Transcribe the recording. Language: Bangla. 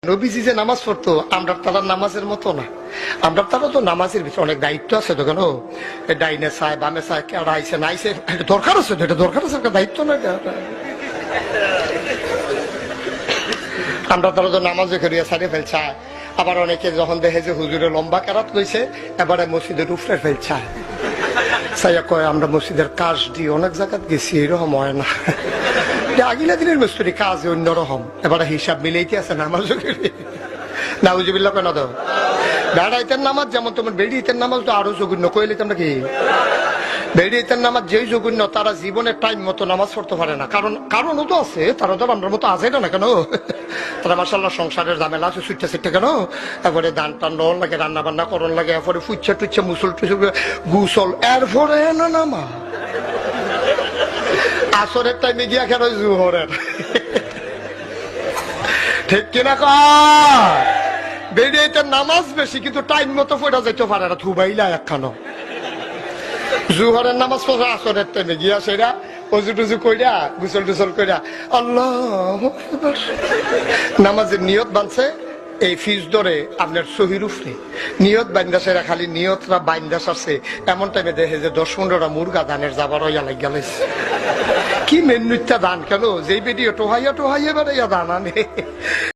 নবীজি যে নামাজ পড়তো আমরা তারা নামাজের মতো না। আমরা তারা তো নামাজের ভিতরে অনেক দায়িত্ব আছে, তো কেন ডাইনে চায় বামে চায় কেডা আইসে না আইসে, এটা দরকার আছে, এটা দরকার আছে, একটা দায়িত্ব না এটা। আমরা তারা তো নামাজে করিয়া সারিয়ে ফেলছে। আবার অনেকে যখন দেখে যে হুজুরে লম্বা কেরাত লইছে, এবারে মসজিদের উপরে ফেলছে, সাইয়া কয় আমরা মসজিদের কাজ দিয়ে অনেক জায়গায় গেছি, এরকম হয় না। আগিলা দিনের মিস্ত্রি কাজ অন্যরকম, এবারে হিসাব মিলাইতে আছে নামাজ নাউজুবিল্লাহ কেন তো বেড়াইতের নামাজ যেমন তোমার বেড়িতের নামাজ তো আরো জঘন্য কইলে তোমরা কি বেড়িতের নামাজ যেই জঘন্য তারা জীবনের টাইম মতো নামাজ পড়তে পারে না। কারণও তো আছে, তারা তো আমরা মতো আছে না কেন, তারা মাশাআল্লাহ সংসারের ঝামেলা আছে ছুটতে ছুটতে কেন, তারপরে দান টান লন লাগে, রান্না বান্না করন লাগে, এরপরে ফুচ্ছা টুচ্ছা মুসল টুসল গুসল, এরপরে না নামা আসরের টাইমে গিয়া কেন জুহরের, ঠিক কিনা কর? বেরিয়ে নামাজ বেশি কিন্তু টাইম মতো পড়া যেতে পারে না, থুবাইলা একখানো জুহরের নামাজ পড়া আসরের টাইমে গিয়া সেরা অজু টুজু কইরা গুসল টুসল কইরা আল্লাহু আকবার নামাজের নিয়ত বানছে। এই ফিজ ধরে আপনার সহির উফরে নিয়ত বাইন্দা সেরা, খালি নিয়তরা বাইন্দা সারছে, এমন টাইমে দেখে যে 10-15টা মুরগা দানের যাবার হইয়া লাগিয়া লাইছে। কি মেনুটা দান কেন, যেই বেরিয়ে টোহাইয়া বেড়াইয়া দান আনে।